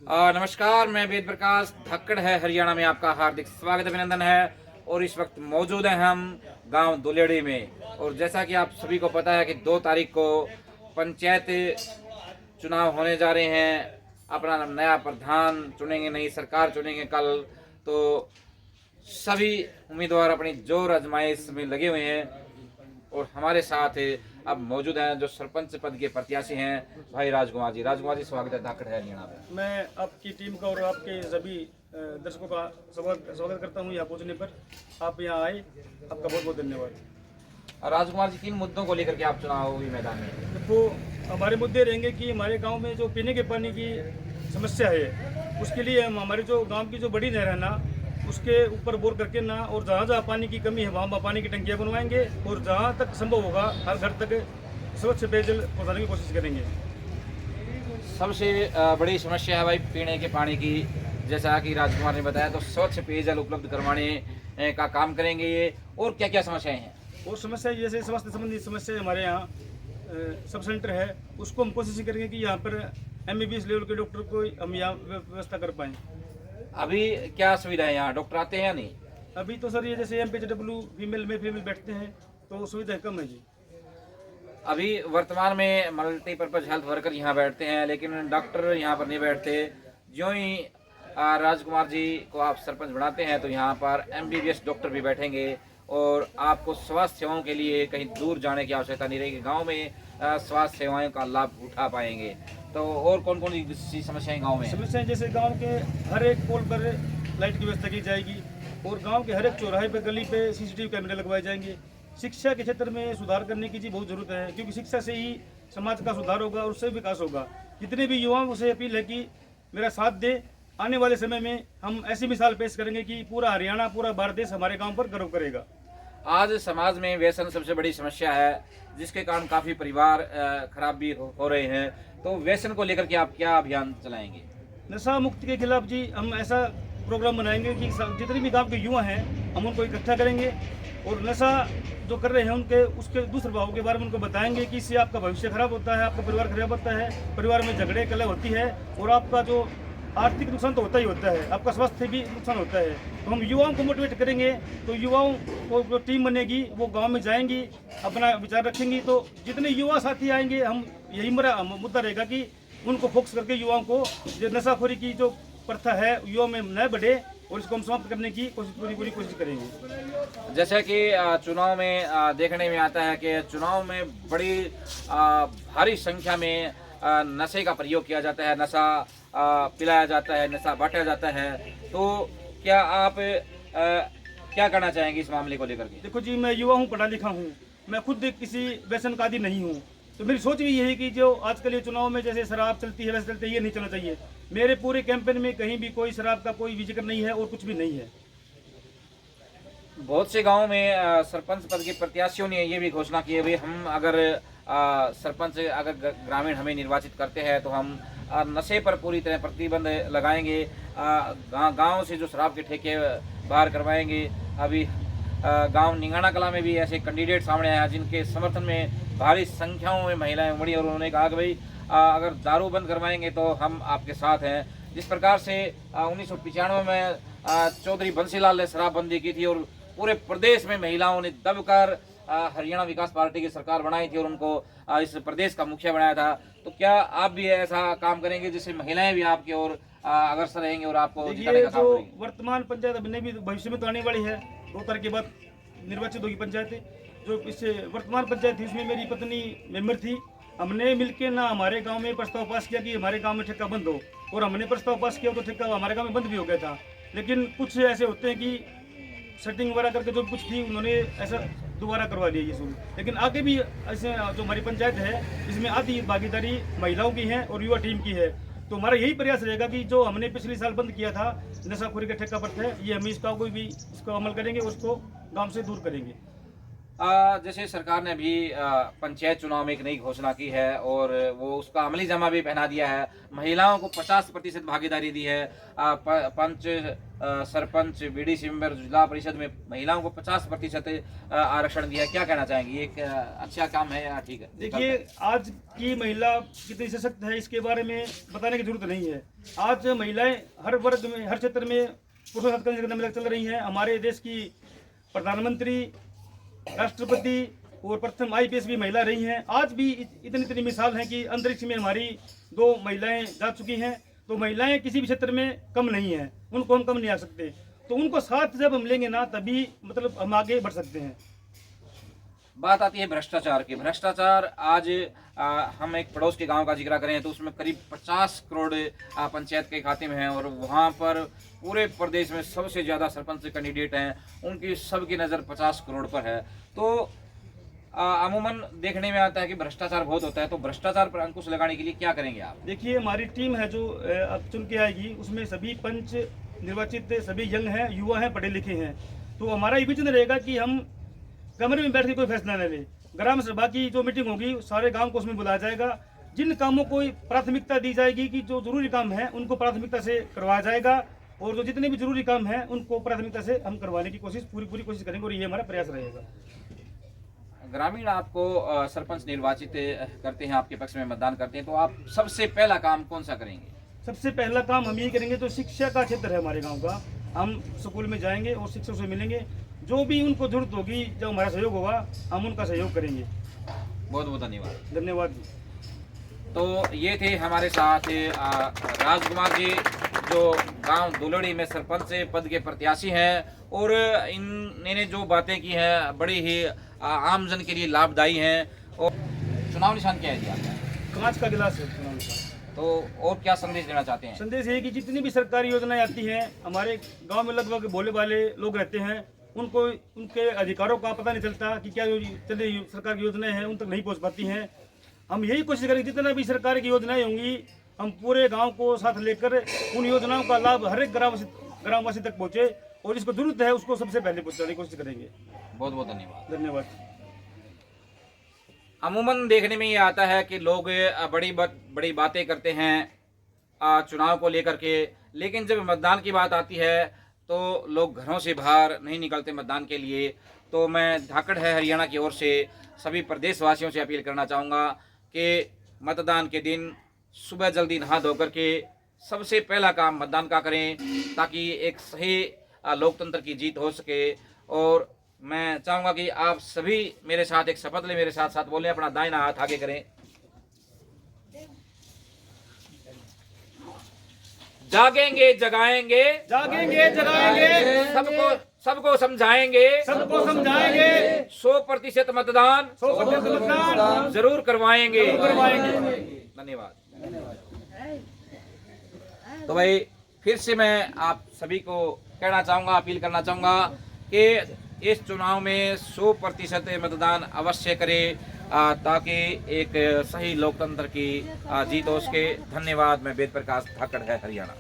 नमस्कार, मैं वेद प्रकाश धक्कड़ है हरियाणा में आपका हार्दिक स्वागत अभिनंदन है। और इस वक्त मौजूद हैं हम गांव दुलेड़ी में। और जैसा कि आप सभी को पता है कि 2 तारीख को पंचायत चुनाव होने जा रहे हैं। अपना नया प्रधान चुनेंगे, नई सरकार चुनेंगे कल। तो सभी उम्मीदवार अपनी जोर आजमाइश में लगे हुए हैं। और हमारे साथ अब मौजूद हैं जो सरपंच पद के प्रत्याशी हैं भाई राजकुमार जी। राजकुमार जी, स्वागत है धक्कड़ है हरियाणा में। मैं आपकी टीम का और आपके सभी दर्शकों का स्वागत करता हूं यहाँ पहुँचने पर। आप यहाँ आए, आपका बहुत बहुत धन्यवाद। राजकुमार जी, किन मुद्दों को लेकर के आप चुनावी मैदान में? देखो, हमारे मुद्दे रहेंगे कि हमारे गांव में जो पीने के पानी की समस्या है, उसके लिए हम हमारे जो गांव की जो बड़ी नहर है ना, उसके ऊपर बोर करके ना, और जहाँ जहाँ पानी की कमी है वहाँ पानी की टंकियाँ बनवाएंगे, और जहाँ तक संभव होगा हर घर तक स्वच्छ पेयजल पहुँचाने की कोशिश करेंगे। सबसे बड़ी समस्या है भाई पीने के पानी की। जैसा कि राजकुमार ने बताया, तो स्वच्छ पेयजल उपलब्ध करवाने का काम करेंगे ये। और क्या क्या समस्याएं हैं? और समस्या जैसे स्वास्थ्य संबंधी समस्या हमारे यहाँ सब सेंटर है, उसको हम कोशिश करेंगे कि यहाँ पर MBBS लेवल के डॉक्टर को हम यहाँ व्यवस्था कर पाएँ। अभी क्या सुविधा है यहाँ? डॉक्टर आते हैं या नहीं? अभी तो सर ये जैसे MPHW फीमेल बैठते हैं तो सुविधा कम है जी। अभी वर्तमान में मल्टीपर्पज हेल्थ वर्कर यहाँ बैठते हैं, लेकिन डॉक्टर यहाँ पर नहीं बैठते। ज्यों ही राजकुमार जी को आप सरपंच बनाते हैं तो यहाँ पर MBBS डॉक्टर भी बैठेंगे और आपको स्वास्थ्य सेवाओं के लिए कहीं दूर जाने की आवश्यकता नहीं रहेगी। गांव में स्वास्थ्य सेवाओं का लाभ उठा पाएंगे। तो और कौन कौन सी समस्याएं गांव में? समस्याएं जैसे गांव के हर एक पोल पर लाइट की व्यवस्था की जाएगी, और गांव के हर एक चौराहे पे, गली पे CCTV कैमरे लगवाए जाएंगे। शिक्षा के क्षेत्र में सुधार करने की जी बहुत जरूरत है, क्योंकि शिक्षा से ही समाज का सुधार होगा और उससे विकास होगा। जितने भी युवाओं से अपील है कि मेरा साथ दे। आने वाले समय में हम ऐसी मिसाल पेश करेंगे कि पूरा हरियाणा, पूरा भारत देश हमारे गाँव पर गर्व करेगा। आज समाज में व्यसन सबसे बड़ी समस्या है, जिसके कारण काफ़ी परिवार खराब भी हो रहे हैं। तो व्यसन को लेकर के आप क्या अभियान चलाएंगे? नशा मुक्ति के खिलाफ जी हम ऐसा प्रोग्राम बनाएंगे कि जितने भी गांव के युवा हैं हम उनको इकट्ठा करेंगे, और नशा जो कर रहे हैं उनके उसके दुष्प्रभाव के बारे में उनको बताएंगे कि इससे आपका भविष्य खराब होता है, आपका परिवार खराब होता है, परिवार में झगड़े कलह होती है, और आपका जो आर्थिक नुकसान तो होता ही होता है, आपका स्वास्थ्य भी नुकसान होता है। तो हम युवाओं को मोटिवेट करेंगे, तो युवाओं को जो टीम बनेगी वो गांव में जाएंगी, अपना विचार रखेंगी। तो जितने युवा साथी आएंगे, हम यही मेरा मुद्दा रहेगा कि उनको फोकस करके युवाओं को जो नशाखोरी की जो प्रथा है युवाओं में न बढ़े, और इसको हम समाप्त करने की पूरी कोशिश करेंगे। जैसा कि चुनाव में देखने में आता है कि चुनाव में बड़ी भारी संख्या में नशे का प्रयोग किया जाता है, नशा पिलाया जाता है, नशा बांटा जाता है। तो क्या आप क्या करना चाहेंगे इस मामले को लेकर के? देखो जी, मैं युवा हूँ, पढ़ा लिखा हूँ, मैं खुद किसी व्यसन का आदी नहीं हूँ। तो मेरी सोच भी यही है कि जो आजकल ये चुनाव में जैसे शराब चलती है, वैसे चलती है, ये नहीं चलना चाहिए। मेरे पूरे कैंपेन में कहीं भी कोई शराब का कोई भी जिक्र नहीं है और कुछ भी नहीं है। बहुत से गांवों में सरपंच पद के प्रत्याशियों ने ये भी घोषणा की है, भाई हम अगर सरपंच अगर ग्रामीण हमें निर्वाचित करते हैं तो हम नशे पर पूरी तरह प्रतिबंध लगाएंगे, गांव से जो शराब के ठेके बाहर करवाएंगे। अभी गांव निंगाना कला में भी ऐसे कैंडिडेट सामने आए जिनके समर्थन में भारी संख्याओं में महिलाएं उमड़ी, और उन्होंने कहा कि भाई अगर दारू बंद करवाएंगे तो हम आपके साथ हैं। जिस प्रकार से 1995 में चौधरी बंसीलाल ने शराबबंदी की थी और पूरे प्रदेश में महिलाओं ने दबकर हरियाणा विकास पार्टी की सरकार बनाई थी और उनको इस प्रदेश का मुखिया बनाया था। तो क्या आप भी ऐसा काम करेंगे जिससे महिलाएं भी आपकी ओर अग्रसर रहेंगी और आपको जिताने का काम करेंगी? वर्तमान पंचायत अभी भी भविष्य में तो आने वाली है, 2 तारीख के बाद निर्वाचित होगी पंचायत। जो इससे वर्तमान पंचायत थी उसमें मेरी पत्नी मेंबर थी। हमने मिलकर ना हमारे गांव में प्रस्ताव पास किया कि हमारे गांव में ठेका बंद हो, और हमने प्रस्ताव पास किया तो ठेका हमारे गांव में बंद भी हो गया था। लेकिन कुछ ऐसे होते हैं कि सेटिंग वगैरह करके जो कुछ थी उन्होंने ऐसा दोबारा करवा दिया ये शुरू। लेकिन आगे भी ऐसे जो हमारी पंचायत है इसमें आधी भागीदारी महिलाओं की है और युवा टीम की है। तो हमारा यही प्रयास रहेगा कि जो हमने पिछले साल बंद किया था नशाखोरी का ठेका पर है, ये हम इसका कोई भी इसको अमल करेंगे, उसको गांव से दूर करेंगे। जैसे सरकार ने अभी पंचायत चुनाव में एक नई घोषणा की है और वो उसका अमली जामा भी पहना दिया है। महिलाओं को 50% भागीदारी दी है। पंच, सरपंच, बीडीसी मेंबर, जिला परिषद में महिलाओं को 50% आरक्षण दिया है। क्या कहना चाहेंगे, ये एक अच्छा काम है या ठीक है? देखिए, आज की महिला कितनी सशक्त है इसके बारे में बताने की जरूरत नहीं है। आज महिलाएं हर वर्ग में, हर क्षेत्र में पुरुषों के साथ करने चल रही हैं। हमारे देश की प्रधानमंत्री, राष्ट्रपति और प्रथम IPS भी महिला रही हैं। आज भी इतनी इतनी मिसाल है कि अंतरिक्ष में हमारी 2 महिलाएं जा चुकी हैं। तो महिलाएं किसी भी क्षेत्र में कम नहीं हैं, उनको हम कम नहीं आ सकते। तो उनको साथ जब हम लेंगे ना, तभी मतलब हम आगे बढ़ सकते हैं। बात आती है भ्रष्टाचार की। भ्रष्टाचार आज हम एक पड़ोस के गांव का जिक्र करें तो उसमें करीब 50 करोड़ पंचायत के खाते में हैं और वहां पर पूरे प्रदेश में सबसे ज़्यादा सरपंच कैंडिडेट हैं, उनकी सबकी नज़र 50 करोड़ पर है। तो अमूमन देखने में आता है कि भ्रष्टाचार बहुत होता है। तो भ्रष्टाचार पर अंकुश लगाने के लिए क्या करेंगे आप? देखिए, हमारी टीम है जो अब चुन के आएगी, उसमें सभी पंच निर्वाचित सभी यंग हैं, युवा हैं, पढ़े लिखे हैं। तो हमारा ये विजन रहेगा कि हम कमरे में बैठ के कोई फैसला न ले। ग्राम सभा की जो मीटिंग होगी, सारे गांव को उसमें बुलाया जाएगा। जिन कामों को प्राथमिकता दी जाएगी कि जो जरूरी काम है उनको प्राथमिकता से करवाया जाएगा और जो जितने भी जरूरी काम है उनको प्राथमिकता से हम करवाने की पूरी कोशिश करेंगे और ये हमारा प्रयास रहेगा। ग्रामीण आपको सरपंच निर्वाचित करते हैं, आपके पक्ष में मतदान करते हैं, तो आप सबसे पहला काम कौन सा करेंगे? सबसे पहला काम हम यही करेंगे, तो शिक्षा का क्षेत्र है हमारे गाँव का। हम स्कूल में जाएंगे और शिक्षकों से मिलेंगे। जो भी उनको जरूरत होगी, जब हमारा सहयोग होगा, हम उनका सहयोग करेंगे। बहुत बहुत धन्यवाद। धन्यवाद जी। तो ये थे हमारे साथ राजकुमार जी, जो गांव दुलड़ी में सरपंच पद के प्रत्याशी हैं और इन्होंने जो बातें की हैं बड़ी ही आमजन के लिए लाभदायी हैं। और चुनाव निशान क्या है जी आपका? कांच का गिलास है चुनाव निशान। तो और क्या संदेश देना चाहते हैं? संदेश ये कि जितनी भी सरकारी योजनाएं आती हैं, हमारे गांव में लगभग भोले वाले लोग रहते हैं, उनको उनके अधिकारों का पता नहीं चलता कि क्या चले सरकार की योजनाएं हैं, उन तक नहीं पहुंच पाती हैं। हम यही कोशिश करेंगे, जितना भी सरकार की योजनाएं होंगी, हम पूरे गांव को साथ लेकर उन योजनाओं का लाभ हर एक ग्रामवासी तक पहुंचे और जिसको जरूरत है उसको सबसे पहले पहुंचाने की कोशिश करेंगे। बहुत बहुत धन्यवाद। धन्यवाद। अमूमन देखने में ये आता है कि लोग बड़ी बातें करते हैं चुनाव को लेकर के, लेकिन जब मतदान की बात आती है तो लोग घरों से बाहर नहीं निकलते मतदान के लिए। तो मैं धाकड़ है हरियाणा की ओर से सभी प्रदेशवासियों से अपील करना चाहूँगा कि मतदान के दिन सुबह जल्दी नहा धो करके सबसे पहला काम मतदान का करें, ताकि एक सही लोकतंत्र की जीत हो सके। और मैं चाहूँगा कि आप सभी मेरे साथ एक शपथ लें, मेरे साथ साथ बोलें, अपना दाहिना हाथ आगे करें। जागेंगे जगाएंगे, जागेंगे जगाएंगे, सबको समझाएंगे, 100% मतदान 100% मतदान जरूर करवाएंगे। धन्यवाद। तो भाई फिर से मैं आप सभी को कहना चाहूँगा, अपील करना चाहूँगा कि इस चुनाव में 100% मतदान अवश्य करें, ताकि एक सही लोकतंत्र की जीत हो सके। धन्यवाद। मैं वेद प्रकाश धाकड़ है, हरियाणा।